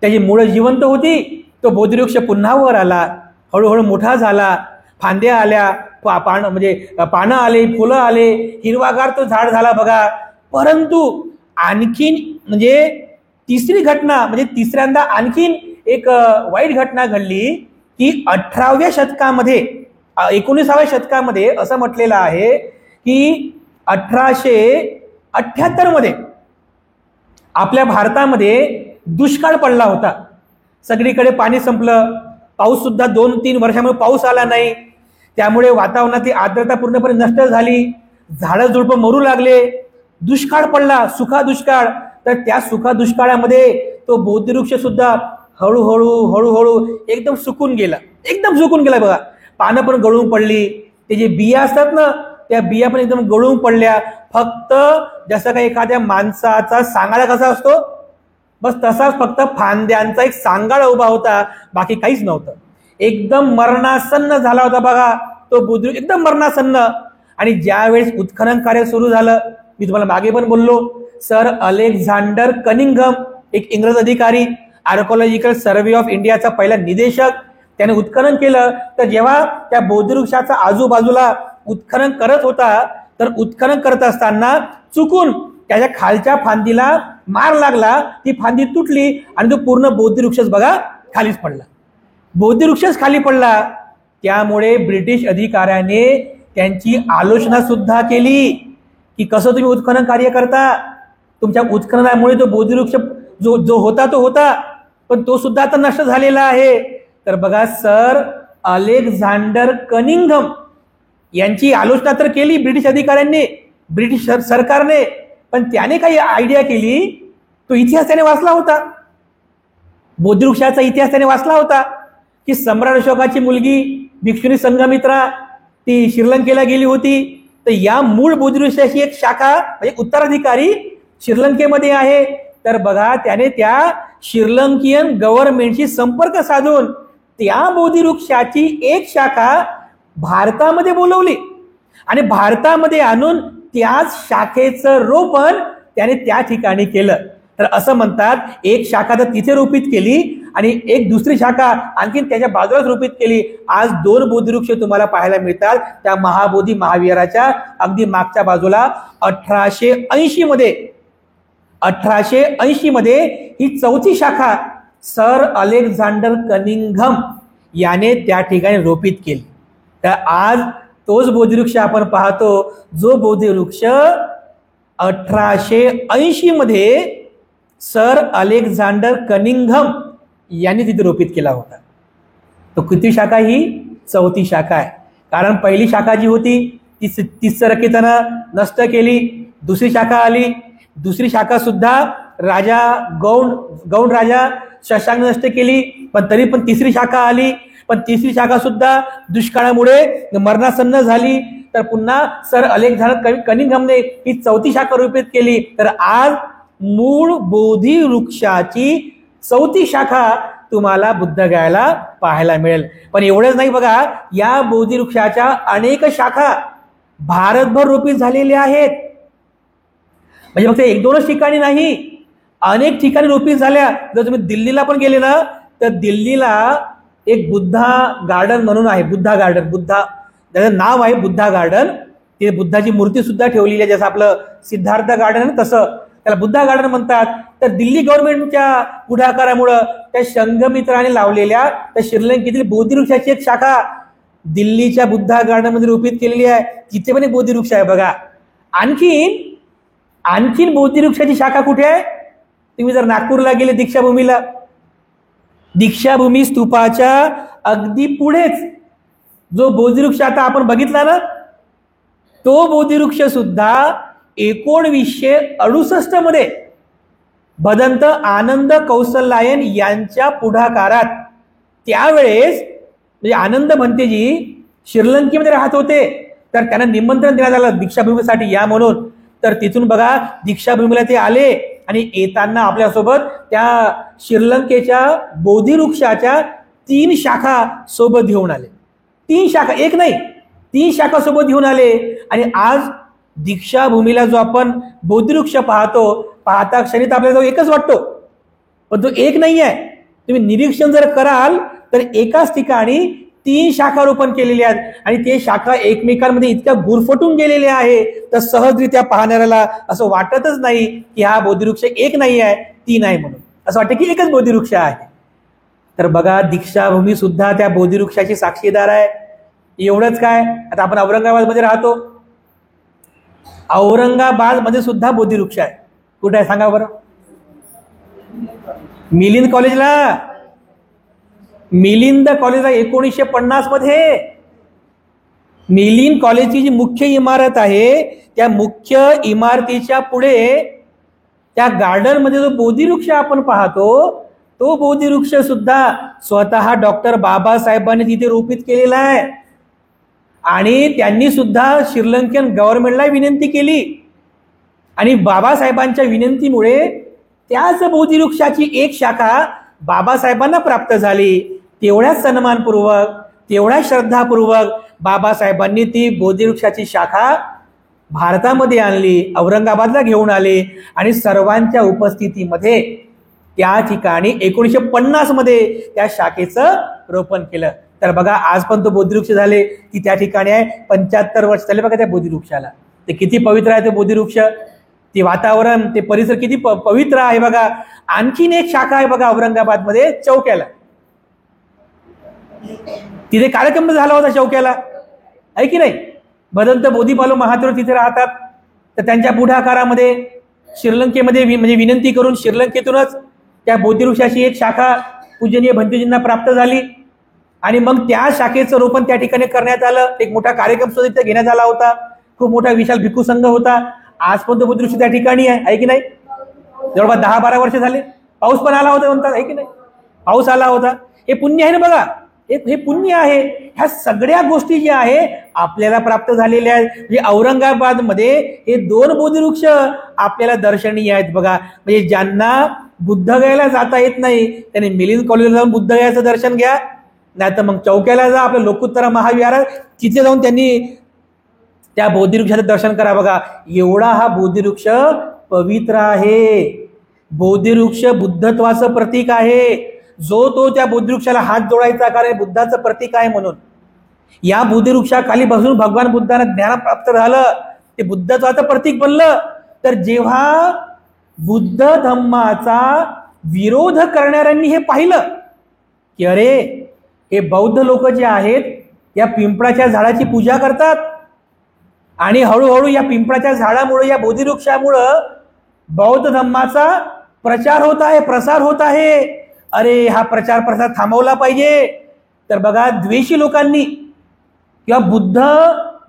त्याची मुळं जिवंत होती. तो बोधिवृक्ष पुन्हा वर आला, हळूहळू मोठा झाला, फांद्या आल्या, म्हणजे पानं आले, फुलं आले, हिरवागार तो झाड झाला. बघा, परंतु आणखीन म्हणजे तिसरी घटना, म्हणजे तिसऱ्यांदा आणखीन एक वाईट घटना घडली की 18व्या शतकामध्ये, 19व्या शतकामध्ये असं म्हटलेलं आहे की 1878 मध्ये आपल्या भारतामध्ये दुष्काळ पडला होता. सगळीकडे पाणी संपलं, पाऊस सुद्धा 2-3 वर्षांमध्ये पाऊस आला नाही. त्यामुळे वातावरणातली आर्द्रता पूर्णपणे नष्ट झाली, झाडं झुडपं मरू लागले, दुष्काळ पडला, सुखा दुष्काळ. तर त्या सुखा दुष्काळामध्ये तो बोधिवृक्ष सुद्धा हळूहळू हळूहळू एकदम सुकून गेला, एकदम सुकून गेला. बघा, पानं पण गळून पडली, ते जे बिया असतात ना, त्या बिया पण एकदम गळून पडल्या. फक्त जसं काही एखाद्या माणसाचा सांगाडा कसा असतो, बस तसाच फक्त फांद्यांचा एक सांगाडा उभा होता, बाकी काहीच नव्हतं. एकदम मरणासन्न झाला होता. बघा, तो बोधिवृक्ष एकदम मरणासन्न. आणि ज्यावेळेस उत्खनन कार्य सुरू झालं, मी तुम्हाला मागे पण बोललो, सर अलेक्झांडर कनिंघम, एक इंग्रज अधिकारी, आर्कोलॉजिकल सर्व्हे ऑफ इंडियाचा पहिला निदेशक, त्याने उत्खनन केलं. तर जेव्हा त्या बोधिवृक्षाचा आजूबाजूला उत्खनन करत होता, तर उत्खनन करत असताना चुकून त्याच्या खालच्या फांदीला मार लागला, ती फांदी तुटली आणि तो पूर्ण बोधिवृक्षच बघा खालीच पडला. बोधिवृक्षच खाली पडला. त्यामुळे ब्रिटिश अधिकाऱ्याने त्यांची आलोचना सुद्धा केली की कसं तुम्ही उत्खनन कार्य करता, तुमच्या उत्खननामुळे तो बोधिवृक्ष जो जो होता तो होता, पण तो सुद्धा आता नष्ट झालेला आहे. तर बघा सर अलेक्झांडर कनिंघम यांची आलोचना तर केली ब्रिटिश अधिकाऱ्यांनी, ब्रिटिश सरकारने, पण त्याने काही आयडिया केली, तो इतिहास त्याने वाचला होता, बोधिवृक्षाचा इतिहास त्याने वाचला होता की सम्राट अशोकाची मुलगी भिक्षुणी संघमित्रा ती श्रीलंकेला गेली होती. तर या मूळ बोधिवृक्षाची एक शाखा म्हणजे उत्तराधिकारी श्रीलंकेमध्ये आहे. तर बघा त्याने त्या श्रीलंकियन गव्हर्नमेंटशी संपर्क साधून त्या बोधिवृक्षाची एक शाखा भारतामध्ये बोलवली आणि भारतामध्ये आणून त्याच शाखेचं रोपण त्याने त्या ठिकाणी केलं. तर असं म्हणतात एक शाखा तर तिथे रोपित केली आणि एक दुसरी शाखा आणखीन त्याच्या बाजूलाच रोपित केली. आज 2 बोधिवृक्ष तुम्हाला पाहायला मिळतात त्या महाबोधी महाविहाराच्या अगदी मागच्या बाजूला. 1880 मध्ये ही चौथी शाखा सर अलेक्झांडर कनिंघम याने त्या ठिकाणी रोपित केली. तर आज तोच बोधिवृक्ष आपण पाहतो जो बोधिवृक्ष 1880 मध्ये सर अलेक्झांडर कनिंघम यांनी तिथे रोपित केला होता. तो किती शाखा? ही चौथी शाखा आहे. कारण पहिली शाखा जी होती ती 30 रकेतानं नष्ट केली. दुसरी शाखा आली, दुसरी शाखा सुद्धा राजा गौंड राजा शशांक नष्ट केली, पण तरी पण तिसरी शाखा आली, पण तिसरी शाखा सुद्धा दुष्काळामुळे मरणासन्न झाली. तर पुन्हा सर अलेक्झांडर कनिंघमने ही चौथी शाखा रोपित केली. तर आज मूळ बोधी वृक्षाची चौथी शाखा तुम्हाला बुद्धगयाला पाहायला मिळेल. पण एवढंच नाही बघा, या बोधी वृक्षाच्या अनेक शाखा भारतभर रोपित झालेल्या आहेत. म्हणजे फक्त 1-2 ठिकाणी नाही, अनेक ठिकाणी रोपित झाल्या. जर तुम्ही दिल्लीला पण गेले ना, तर दिल्लीला एक बुद्धा गार्डन म्हणून आहे. बुद्धा गार्डन, त्याचं नाव आहे बुद्धा गार्डन. तिथे बुद्धाची मूर्ती सुद्धा ठेवलेली आहे. जसं आपलं सिद्धार्थ गार्डन आहे तसं त्याला बुद्धा गार्डन म्हणतात. तर दिल्ली गव्हर्नमेंटच्या पुढाकारामुळं त्या संघमित्राने लावलेल्या त्या श्रीलंकेतील बोधिवृक्षाची एक शाखा दिल्लीच्या बुद्धा गार्डन मध्ये रोपित केलेली आहे. तिथे पण एक बोधिवृक्ष आहे बघा. आणखीन बोधिवृक्षाची शाखा कुठे आहे? तुम्ही जर नागपूरला गेले दीक्षाभूमीला, दीक्षाभूमी स्तूपाच्या अगदी पुढेच जो बोधिवृक्ष आता आपण बघितला ना, तो बोधिवृक्ष सुद्धा 1968 मध्ये भदंत आनंद कौसल्यायन यांच्या पुढाकारात, त्यावेळेस म्हणजे आनंद भंतेजी श्रीलंकेमध्ये राहत होते, तर त्यांना निमंत्रण देण्यात आलं दीक्षाभूमीसाठी या म्हणून. तर तिथून बघा दीक्षाभूमीला ते आले आणि येताना आपल्यासोबत त्या श्रीलंकेच्या बोधिवृक्षाच्या 3 शाखा सोबत घेऊन आले. 3 शाखा, एक नाही 3 शाखा सोबत घेऊन आले. आणि आज दीक्षाभूमीला जो आपण बोधिवृक्ष पाहता क्षणी तर आपल्याला एकच वाटतो, पण तो एक नाही आहे. तुम्ही निरीक्षण जर कराल तर एकाच ठिकाणी 3 शाखा रोपण केलेल्या आहेत आणि ते शाखा एकमेकांमध्ये इतक्या गुरफटून गेलेल्या आहे तर सहजरित्या पाहणाऱ्याला असं वाटतच नाही की हा बोधिवृक्ष एक नाही आहे, 3 आहे म्हणून. असं वाटतं की एकच बोधिवृक्ष आहे. तर बघा दीक्षाभूमी सुद्धा त्या बोधिवृक्षाची साक्षीदार आहे. एवढंच काय, आता आपण औरंगाबाद मध्ये राहतो, औरंगाबाद मध्ये सुद्धा बोधिवृक्ष आहे. कुठे आहे सांगा बरं? मिलिंद कॉलेजला 1950 मध्ये मिलिंद कॉलेजची जी मुख्य इमारत आहे त्या मुख्य इमारतीच्या पुढे त्या गार्डन मध्ये जो बोधिवृक्ष आपण पाहतो तो बोधिवृक्ष सुद्धा स्वतः डॉक्टर बाबासाहेबांनी तिथे रोपित केलेला आहे. आणि त्यांनी सुद्धा श्रीलंकन गव्हर्नमेंटला विनंती केली आणि बाबासाहेबांच्या विनंतीमुळे त्याच बोधिवृक्षाची एक शाखा बाबासाहेबांना प्राप्त झाली. तेवढ्याच सन्मानपूर्वक तेवढ्या श्रद्धापूर्वक बाबासाहेबांनी ती बोधिवृक्षाची शाखा भारतामध्ये आणली, औरंगाबादला घेऊन आले आणि सर्वांच्या उपस्थितीमध्ये त्या ठिकाणी 1950 मध्ये त्या शाखेचं रोपण केलं. तर बघा आज पण तो बोधिवृक्ष झाले ती त्या ठिकाणी आहे. 75 वर्ष झाले बघा त्या बोधिवृक्षाला. ते किती पवित्र आहे ते बोधिवृक्ष, ते वातावरण, ते परिसर किती पवित्र आहे बघा. आणखीन एक शाखा आहे बघा औरंगाबादमध्ये चौक्याला. तिथे कार्यक्रम झाला होता चौक्याला, आहे की नाही. भदंत बोधीपालो महातेव तिथे राहतात. तर त्यांच्या पुढाकारामध्ये श्रीलंकेमध्ये म्हणजे विनंती करून श्रीलंकेतूनच त्या बोधिवृक्षाची एक शाखा पूजनीय भंतेजींना प्राप्त झाली आणि मग त्या शाखेचं रोपण त्या ठिकाणी करण्यात आलं. एक मोठा कार्यक्रम सुद्धा तिथे घेण्यात आला होता. खूप मोठा विशाल भिक्खू संघ होता. आज पण तो बोधिवृक्ष त्या ठिकाणी आहे की नाही. जवळपास 10-12 वर्ष झाले. पाऊस पण आला होता म्हणतात, आहे की नाही. पाऊस आला होता. हे पुण्य आहे ना बघा, हे पुण्य आहे. ह्या सगळ्या गोष्टी ज्या आहे आपल्याला प्राप्त झालेल्या आहेत. म्हणजे औरंगाबादमध्ये हे 2 बोधिवृक्ष आपल्याला दर्शनीय आहेत बघा. म्हणजे ज्यांना बुद्धगयाला जाता येत नाही त्यांनी मिलिंद कॉलेजला जाऊन बुद्धगयाचं दर्शन घ्या, नाही तर मग चौक्याला जा, आपलं लोकोत्तरा महाविहार तिथे जाऊन त्यांनी त्या बोधिवृक्षाचं दर्शन करा. बघा एवढा हा बोधिवृक्ष पवित्र आहे. बोधिवृक्ष बुद्धत्वाचं प्रतीक आहे. जो तो त्या बोधिवृक्षाला हात जोडायचा, कारण बुद्धाचं प्रतीक आहे म्हणून. या बोधिवृक्षाखाली बसून भगवान बुद्धांना ज्ञान प्राप्त झालं, ते बुद्धत्वाचं प्रतीक बनलं. तर जेव्हा बुद्ध धम्माचा विरोध करणाऱ्यांनी हे पाहिलं की अरे हे बौद्ध लोक जे आहेत या पिंपळाच्या झाडाची पूजा करतात आणि हळूहळू या पिंपळाच्या झाडामुळे, या बोधिवृक्षामुळं बौद्ध धम्माचा प्रचार होत आहे, प्रसार होत आहे. अरे हा प्रचार प्रसार थांबवला पाहिजे. तर बघा द्वेषी लोकांनी किंवा बुद्ध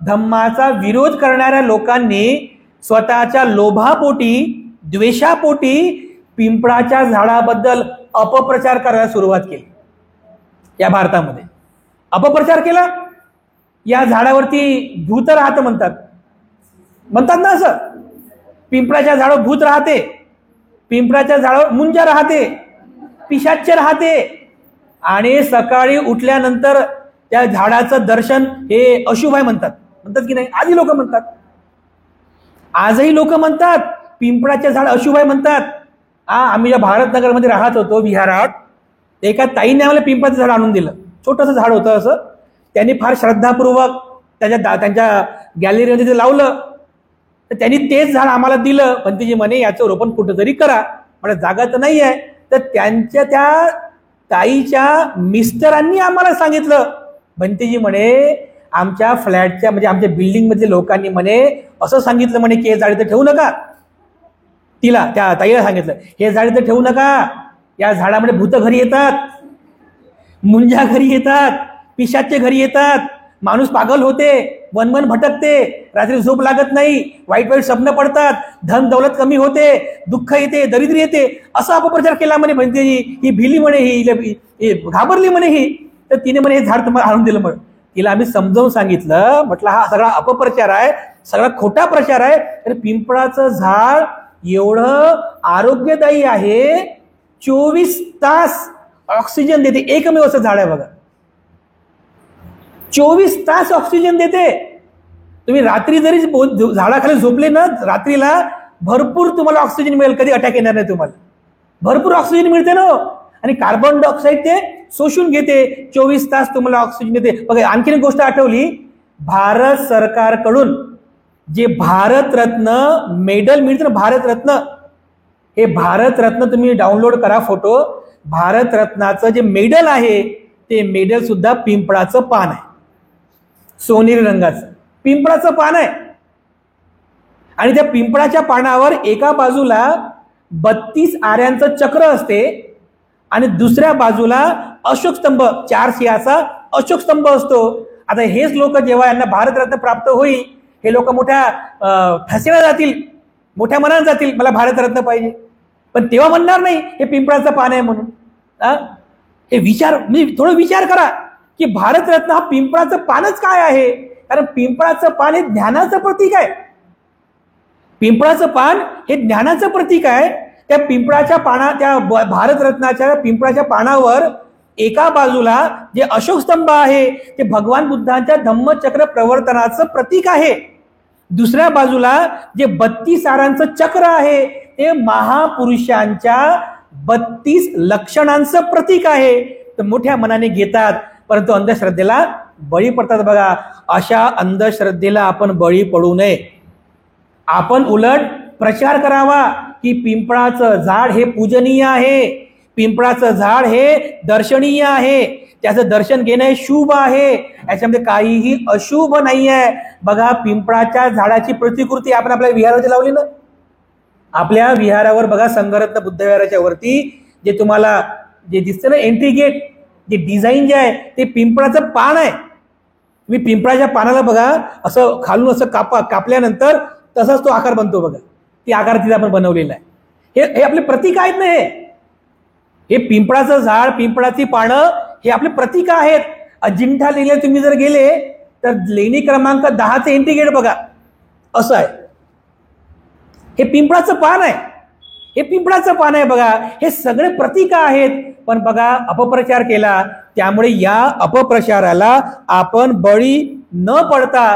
धम्माचा विरोध करणाऱ्या लोकांनी स्वतःच्या लोभापोटी, द्वेषापोटी पिंपळाच्या झाडाबद्दल अपप्रचार करायला सुरुवात केली. या भारतामध्ये अपप्रचार केला. या झाडावरती भूत राहतं म्हणतात ना असं. पिंपळाच्या झाडावर भूत राहते, पिंपळाच्या झाडावर मुंजा राहते, पिशाच्य राहते आणि सकाळी उठल्यानंतर त्या झाडाचं दर्शन हे अशुभ आहे म्हणतात की नाही. आधी लोक म्हणतात, आजही लोक म्हणतात पिंपळाचे झाड अशुभ आहे म्हणतात. आम्ही ज्या भारतनगरमध्ये राहत होतो विहारात, एका ताईने आम्हाला पिंपळाचं झाड आणून दिलं. छोटंसं झाड होतं असं. त्यांनी फार श्रद्धापूर्वक त्यांच्या गॅलरीमध्ये ते लावलं. तर त्यांनी तेच झाड आम्हाला दिलं. भंतेजी म्हणे याचं रोपण कुठंतरी करा, मला जागा तर नाही आहे. तर त्यांच्या त्या ताईच्या मिस्टरांनी आम्हाला सांगितलं, भंतेजी म्हणे आमच्या फ्लॅटच्या म्हणजे आमच्या बिल्डिंग मधल्या लोकांनी म्हणे असं सांगितलं म्हणे की हे झाड इथं ठेवू नका. तिला, त्या ताईला सांगितलं हे झाड इथं ठेवू नका, या झाडामध्ये भूत घरी येतात, मुंजा घरी येतात, पिशाच्य घरी येतात, माणूस पागल होते, वनवन भटकते, रात्री झोप लागत नाही, वाईट वाईट स्वप्न पडतात, धन दौलत कमी होते, दुःख येते, दरिद्र येते, असा अपप्रचार केला म्हणे भंतेजी. ही भिली म्हणे, ही घाबरली म्हणे ही. तर तिने म्हणे हे झाड तुम्हाला आणून दिलं. म्हणे तिला आम्ही समजावून सांगितलं, म्हटलं हा सगळा अपप्रचार आहे, सगळा खोटा प्रचार आहे. तर पिंपळाचं झाड एवढं आरोग्यदायी आहे, 24 तास ऑक्सिजन देते. एकमेव असं झाड आहे बघा, 24 तास ऑक्सिजन देते. तुम्ही रात्री जरी झाडाखाली झोपले ना, रात्रीला भरपूर तुम्हाला ऑक्सिजन मिळेल, कधी अटॅक येणार नाही तुम्हाला. भरपूर ऑक्सिजन मिळते ना. आणि कार्बन डायऑक्साईड ते शोषून घेते. 24 तास तुम्हाला ऑक्सिजन देते. बघा आणखीन एक गोष्ट आठवली, भारत सरकारकडून जे भारतरत्न मेडल मिळतं, भारतरत्न, हे भारतरत्न तुम्ही डाउनलोड करा फोटो. भारतरत्नाचं जे मेडल आहे ते मेडल सुद्धा पिंपळाचं पान आहे, सोनेरी रंगाचं पिंपळाचं पान आहे. आणि त्या पिंपळाच्या पानावर एका बाजूला 32 आऱ्यांचं चक्र असते आणि दुसऱ्या बाजूला अशोक स्तंभ, 4 सिंहाचा अशोक स्तंभ असतो. आता हेच लोक जेव्हा यांना भारतरत्न प्राप्त होईल, हे लोक मोठ्या ठसऱ्या जातील, मोठ्या मनात जातील, मला भारतरत्न पाहिजे. पण तेव्हा म्हणणार नाही हे पिंपळाचं पान आहे म्हणून. हे विचार, म्हणजे थोडं विचार करा की भारतरत्न हा पिंपळाचं पानच काय आहे. कारण पिंपळाचं पान हे ज्ञानाचं प्रतीक आहे. पिंपळाचं पान हे ज्ञानाचं प्रतीक आहे. त्या पिंपळाच्या त्या भारतरत्नाच्या पिंपळाच्या पानावर एका बाजूला जे अशोक स्तंभ आहे ते भगवान बुद्धांच्या धम्मचक्र प्रवर्तनाचं प्रतीक आहे, दुसऱ्या बाजूला जे 32 आरांचं चक्र आहे ते महापुरुषांच्या 32 लक्षणांचं प्रतीक आहे. तर मोठ्या मनाने घेतात, परंतु अंधश्रद्धेला बळी पडतात. बघा, अशा अंधश्रद्धेला आपण बळी पडू नये. आपण उलट प्रचार करावा की पिंपळाचं झाड हे पूजनीय आहे, पिंपळाचं झाड हे दर्शनीय आहे, त्याचं दर्शन घेणं हे शुभ आहे, याच्यामध्ये काहीही अशुभ नाही आहे. बघा, पिंपळाच्या झाडाची प्रतिकृती आपण आपल्या विहारावरती लावली ना, आपल्या विहारावर बघा, संघरत्न बुद्ध विहाराच्या वरती जे तुम्हाला जे दिसतं ना एंट्री गेट, जे डिझाईन जे आहे ते पिंपळाचं पान आहे. तुम्ही पिंपळाच्या पानाला बघा, असं खालून असं कापल्यानंतर तसाच तो आकार बनतो बघा, ती आकार तिथे आपण बनवलेला आहे. हे आपले प्रतीक आहेत ना, हे पिंपळाचं झाड, पिंपळाची पानं हे आपले प्रतीक आहेत. अजिंठा लेणीला तुम्ही जर गेले तर लेणी क्रमांक 10चे एंट्री गेट बघा, असं आहे. हे पिंपळाचं पान आहे, हे पिंपळाचं पान आहे. बघा, हे सगळे प्रतीक आहेत. पण बघा, अपप्रचार केला, त्यामुळे या अपप्रचाराला आपण बळी न पडता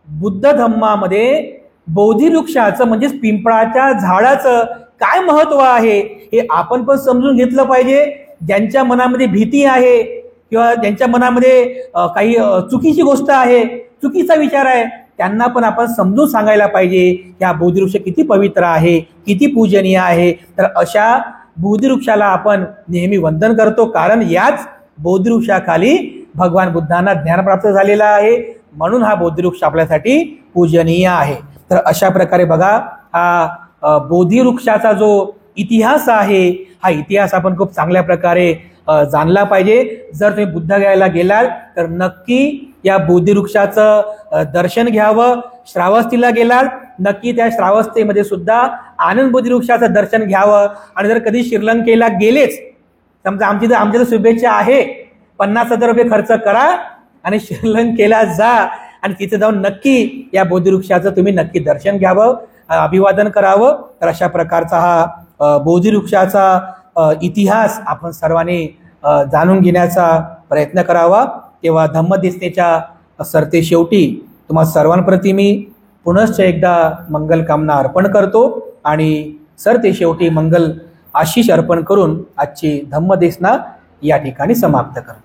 बुद्ध धम्मामध्ये बोधिवृक्षाचं म्हणजेच पिंपळाच्या झाडाचं काय महत्व आहे हे आपण पण समजून घेतलं पाहिजे. ज्यांच्या मनामध्ये भीती आहे किंवा ज्यांच्या मनामध्ये काही चुकीची गोष्ट आहे, चुकीचा विचार आहे, त्यांना पण आपण समजून सांगायला पाहिजे की हा बोधिवृक्ष किती पवित्र आहे, किती पूजनीय आहे. तर अशा बोधिवृक्षाला आपण नेहमी वंदन करतो, कारण याच बोधिवृक्षाखाली भगवान बुद्धांना ज्ञान प्राप्त झालेलं आहे, म्हणून हा बोधिवृक्ष आपल्यासाठी पूजनीय आहे. तर अशा प्रकारे बघा, हा बोधिवृक्षाचा जो इतिहास आहे, हा इतिहास आपण खूप चांगल्या प्रकारे जाणला पाहिजे. जर तुम्ही बुद्धगयाला गेलात तर नक्की या बोधिवृक्षाचं दर्शन घ्यावं. श्रावस्तीला गेलात नक्की त्या श्रावस्तीमध्ये सुद्धा आनंद बोधिवृक्षाचं दर्शन घ्यावं. आणि जर कधी श्रीलंकेला गेलेच, समजा आमच्या शुभेच्छा आहे, 50,000 रुपये खर्च करा आणि श्रीलंकेला जा आणि तिथे जाऊन नक्की या बोधिवृक्षाचं तुम्ही नक्की दर्शन घ्यावं, अभिवादन करावं. तर अशा प्रकारचा हा बोधिवृक्षाचा इतिहास आपण सर्वांनी जाणून घेण्याचा प्रयत्न करावा. तेव्हा धम्मदेसनेच्या सरते शेवटी तुम्हा सर्वांप्रती मी पुनश्च एकदा मंगल कामना अर्पण करतो आणि सरते शेवटी मंगल आशीष अर्पण करून आजची धम्मदेसना या ठिकाणी समाप्त करतो.